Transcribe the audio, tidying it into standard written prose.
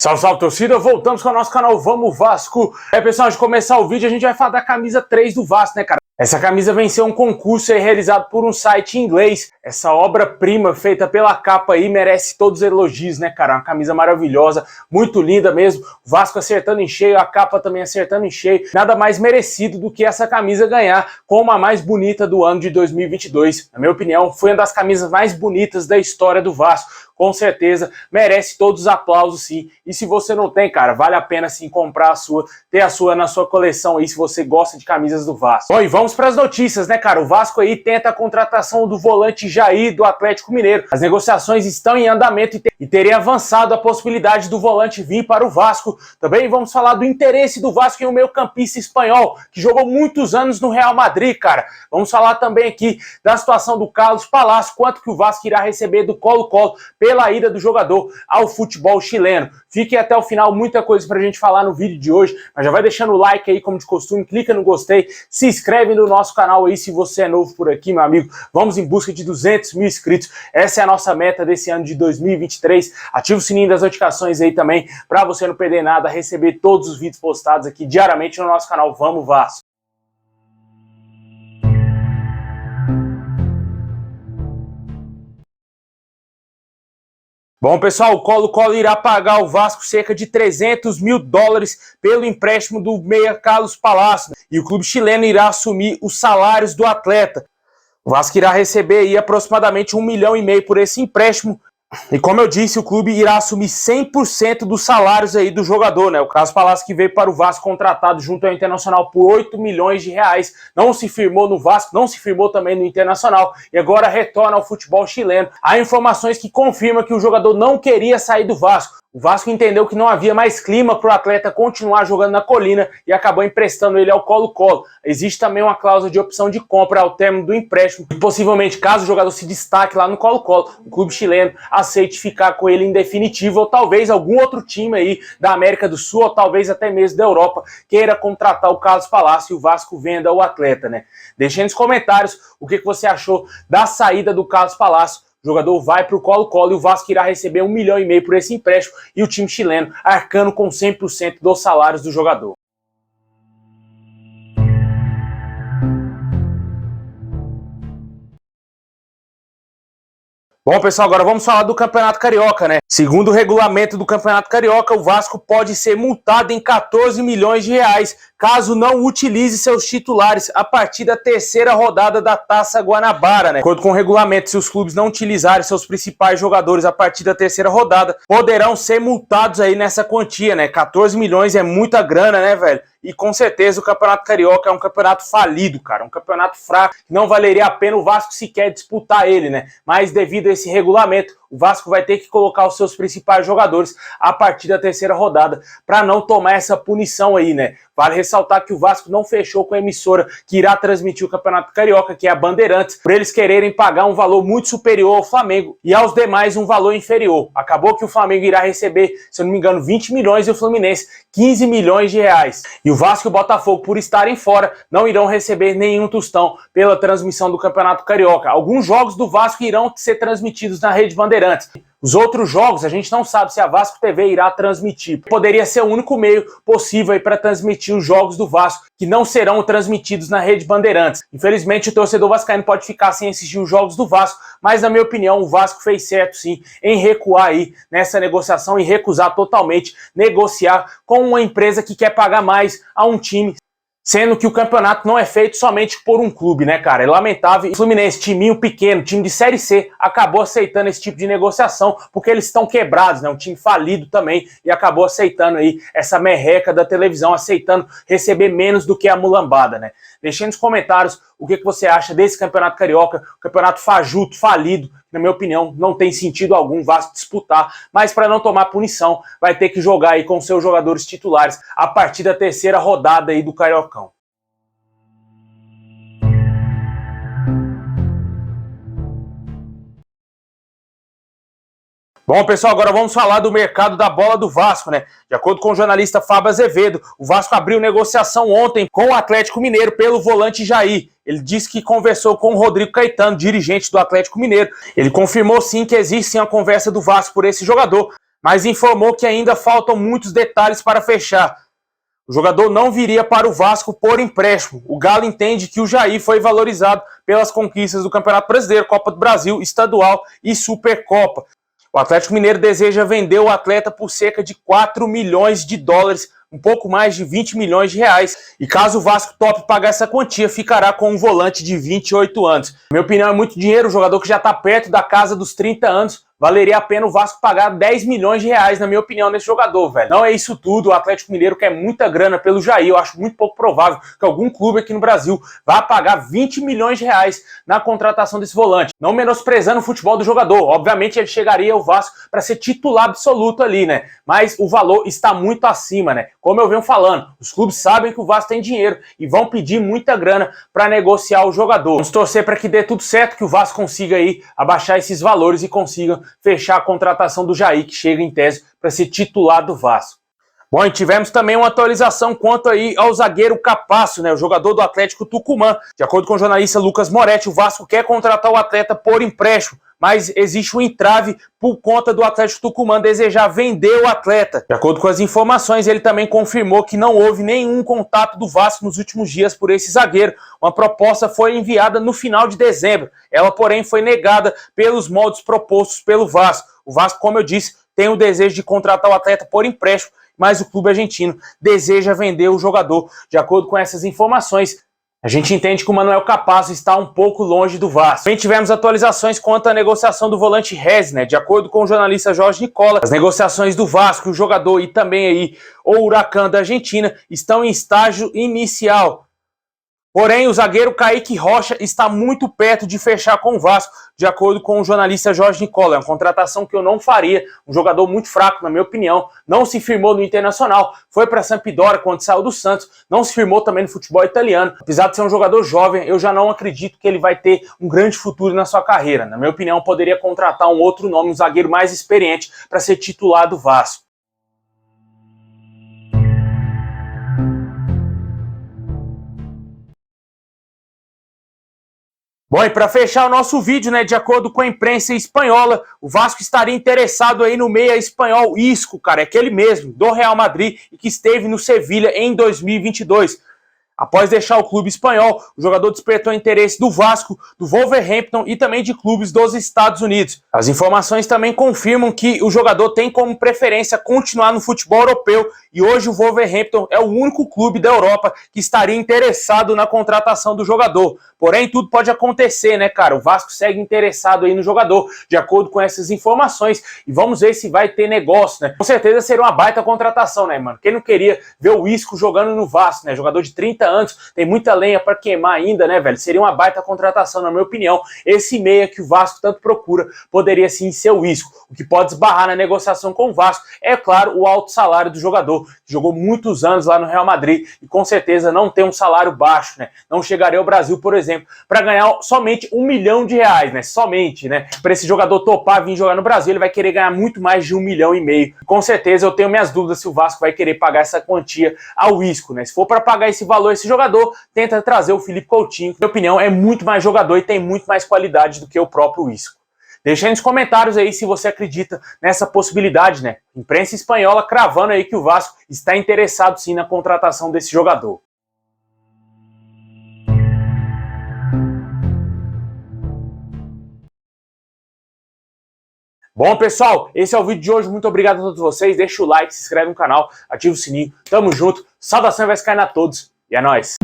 Salve, salve, torcida! Voltamos com o nosso canal Vamos Vasco! Pessoal, antes de começar o vídeo, a gente vai falar da camisa 3 do Vasco, né, cara? Essa camisa venceu um concurso aí realizado por um site em inglês. Essa obra-prima feita pela capa aí merece todos os elogios, né, cara? Uma camisa maravilhosa, muito linda mesmo. O Vasco acertando em cheio, a capa também acertando em cheio. Nada mais merecido do que essa camisa ganhar como a mais bonita do ano de 2022. Na minha opinião, foi uma das camisas mais bonitas da história do Vasco. Com certeza, merece todos os aplausos, sim. E se você não tem, cara, vale a pena, sim, comprar a sua, ter a sua na sua coleção aí, se você gosta de camisas do Vasco. Bom, e vamos para as notícias, né, cara? O Vasco aí tenta a contratação do volante Jair do Atlético Mineiro. As negociações estão em andamento e teria avançado a possibilidade do volante vir para o Vasco. Também vamos falar do interesse do Vasco em um meio-campista espanhol, que jogou muitos anos no Real Madrid, cara. Vamos falar também aqui da situação do Carlos Palacio, quanto que o Vasco irá receber do Colo-Colo pela ida do jogador ao futebol chileno. Fiquem até o final, muita coisa pra gente falar no vídeo de hoje, mas já vai deixando o like aí, como de costume, clica no gostei, se inscreve no nosso canal aí se você é novo por aqui, meu amigo. Vamos em busca de 200 mil inscritos, essa é a nossa meta desse ano de 2023. Ativa o sininho das notificações aí também, pra você não perder nada, receber todos os vídeos postados aqui diariamente no nosso canal Vamos Vasco. Bom, pessoal, o Colo-Colo irá pagar ao Vasco cerca de 300 mil dólares pelo empréstimo do meia Carlos Palacio, e o clube chileno irá assumir os salários do atleta. O Vasco irá receber aí aproximadamente 1,5 milhão por esse empréstimo. E como eu disse, o clube irá assumir 100% dos salários aí do jogador, né? O Carlos Palacio, que veio para o Vasco contratado junto ao Internacional por 8 milhões de reais, não se firmou no Vasco, não se firmou também no Internacional e agora retorna ao futebol chileno. Há informações que confirmam que o jogador não queria sair do Vasco. O Vasco entendeu que não havia mais clima para o atleta continuar jogando na Colina e acabou emprestando ele ao Colo-Colo. Existe também uma cláusula de opção de compra ao término do empréstimo. E possivelmente, caso o jogador se destaque lá no Colo-Colo, o clube chileno aceite ficar com ele em definitivo, ou talvez algum outro time aí da América do Sul, ou talvez até mesmo da Europa, queira contratar o Carlos Palacio e o Vasco venda o atleta, né? Deixe nos comentários o que você achou da saída do Carlos Palacio. O jogador vai para o Colo-Colo e o Vasco irá receber 1,5 milhão por esse empréstimo e o time chileno arcando com 100% dos salários do jogador. Bom, pessoal, agora vamos falar do Campeonato Carioca, né? Segundo o regulamento do Campeonato Carioca, o Vasco pode ser multado em 14 milhões de reais caso não utilize seus titulares a partir da terceira rodada da Taça Guanabara, né? De acordo com o regulamento, se os clubes não utilizarem seus principais jogadores a partir da terceira rodada, poderão ser multados aí nessa quantia, né? 14 milhões é muita grana, né, velho? E com certeza o Campeonato Carioca é um campeonato falido, cara. Um campeonato fraco, que não valeria a pena o Vasco sequer disputar ele, né? Mas devido a esse regulamento, o Vasco vai ter que colocar os seus principais jogadores a partir da terceira rodada para não tomar essa punição aí, né? Vale ressaltar que o Vasco não fechou com a emissora que irá transmitir o Campeonato Carioca, que é a Bandeirantes, por eles quererem pagar um valor muito superior ao Flamengo e aos demais um valor inferior. Acabou que o Flamengo irá receber, se eu não me engano, 20 milhões e o Fluminense 15 milhões de reais. E o Vasco e o Botafogo, por estarem fora, não irão receber nenhum tostão pela transmissão do Campeonato Carioca. Alguns jogos do Vasco irão ser transmitidos na Rede Bandeirantes. Os outros jogos, a gente não sabe se a Vasco TV irá transmitir. Poderia ser o único meio possível para transmitir os jogos do Vasco, que não serão transmitidos na Rede Bandeirantes. Infelizmente, o torcedor vascaíno pode ficar sem assistir os jogos do Vasco, mas, na minha opinião, o Vasco fez certo, sim, em recuar aí nessa negociação e recusar totalmente negociar com uma empresa que quer pagar mais a um time, sendo que o campeonato não é feito somente por um clube, né, cara? É lamentável. O Fluminense, timinho pequeno, time de Série C, acabou aceitando esse tipo de negociação porque eles estão quebrados, né? Um time falido também e acabou aceitando aí essa merreca da televisão, aceitando receber menos do que a mulambada, né? Deixe nos comentários o que você acha desse Campeonato Carioca, campeonato fajuto, falido, que, na minha opinião, não tem sentido algum o Vasco disputar, mas para não tomar punição, vai ter que jogar aí com seus jogadores titulares a partir da terceira rodada aí do Cariocão. Bom, pessoal, agora vamos falar do mercado da bola do Vasco, né? De acordo com o jornalista Fábio Azevedo, o Vasco abriu negociação ontem com o Atlético Mineiro pelo volante Jair. Ele disse que conversou com o Rodrigo Caetano, dirigente do Atlético Mineiro. Ele confirmou sim que existe sim a conversa do Vasco por esse jogador, mas informou que ainda faltam muitos detalhes para fechar. O jogador não viria para o Vasco por empréstimo. O Galo entende que o Jair foi valorizado pelas conquistas do Campeonato Brasileiro, Copa do Brasil, Estadual e Supercopa. O Atlético Mineiro deseja vender o atleta por cerca de 4 milhões de dólares, um pouco mais de 20 milhões de reais. E caso o Vasco tope pagar essa quantia, ficará com um volante de 28 anos. Na minha opinião, é muito dinheiro. O jogador que já está perto da casa dos 30 anos, valeria a pena o Vasco pagar 10 milhões de reais, na minha opinião, nesse jogador, velho. Não é isso tudo, o Atlético Mineiro quer muita grana pelo Jair. Eu acho muito pouco provável que algum clube aqui no Brasil vá pagar 20 milhões de reais na contratação desse volante. Não menosprezando o futebol do jogador. Obviamente ele chegaria ao Vasco para ser titular absoluto ali, né? Mas o valor está muito acima, né? Como eu venho falando, os clubes sabem que o Vasco tem dinheiro e vão pedir muita grana para negociar o jogador. Vamos torcer para que dê tudo certo, que o Vasco consiga aí abaixar esses valores e consiga fechar a contratação do Jair, que chega em tese para ser titular do Vasco. Bom, e tivemos também uma atualização quanto aí ao zagueiro Capasso, né, o jogador do Atlético Tucumã. De acordo com o jornalista Lucas Moretti, o Vasco quer contratar o atleta por empréstimo, mas existe um entrave por conta do Atlético Tucumã desejar vender o atleta. De acordo com as informações, ele também confirmou que não houve nenhum contato do Vasco nos últimos dias por esse zagueiro. Uma proposta foi enviada no final de dezembro. Ela, porém, foi negada pelos moldes propostos pelo Vasco. O Vasco, como eu disse, tem o desejo de contratar o atleta por empréstimo, mas o clube argentino deseja vender o jogador. De acordo com essas informações, a gente entende que o Manuel Capasso está um pouco longe do Vasco. Também tivemos atualizações quanto à negociação do volante Rez, né? De acordo com o jornalista Jorge Nicola, as negociações do Vasco, o jogador e também aí o Huracan da Argentina estão em estágio inicial. Porém, o zagueiro Kaique Rocha está muito perto de fechar com o Vasco, de acordo com o jornalista Jorge Nicola. É uma contratação que eu não faria, um jogador muito fraco, na minha opinião. Não se firmou no Internacional, foi para a Sampdoria quando saiu do Santos, não se firmou também no futebol italiano. Apesar de ser um jogador jovem, eu já não acredito que ele vai ter um grande futuro na sua carreira. Na minha opinião, poderia contratar um outro nome, um zagueiro mais experiente, para ser titular do Vasco. Bom, e para fechar o nosso vídeo, né, de acordo com a imprensa espanhola, o Vasco estaria interessado aí no meia espanhol Isco, cara, é aquele mesmo, do Real Madrid e que esteve no Sevilha em 2022. Após deixar o clube espanhol, o jogador despertou interesse do Vasco, do Wolverhampton e também de clubes dos Estados Unidos. As informações também confirmam que o jogador tem como preferência continuar no futebol europeu e hoje o Wolverhampton é o único clube da Europa que estaria interessado na contratação do jogador. Porém, tudo pode acontecer, né, cara? O Vasco segue interessado aí no jogador, de acordo com essas informações, e vamos ver se vai ter negócio, né? Com certeza seria uma baita contratação, né, mano? Quem não queria ver o Isco jogando no Vasco, né? Jogador de 30 anos, tem muita lenha para queimar ainda, né, velho? Seria uma baita contratação, na minha opinião. Esse meia que o Vasco tanto procura poderia sim ser o Isco. O que pode esbarrar na negociação com o Vasco é, claro, o alto salário do jogador, que jogou muitos anos lá no Real Madrid e com certeza não tem um salário baixo, né? Não chegaria ao Brasil, por exemplo, para ganhar somente R$1 milhão, né? Somente, né? Para esse jogador topar vir jogar no Brasil, ele vai querer ganhar muito mais de R$1,5 milhão. Com certeza eu tenho minhas dúvidas se o Vasco vai querer pagar essa quantia ao Isco, né? Se for para pagar esse valor, esse jogador tenta trazer o Felipe Coutinho, que, na minha opinião, é muito mais jogador e tem muito mais qualidade do que o próprio Isco. Deixa aí nos comentários aí se você acredita nessa possibilidade, né? Imprensa espanhola cravando aí que o Vasco está interessado sim na contratação desse jogador. Bom, pessoal, esse é o vídeo de hoje. Muito obrigado a todos vocês. Deixa o like, se inscreve no canal, ativa o sininho. Tamo junto. Saudação vascaína a todos e é nóis.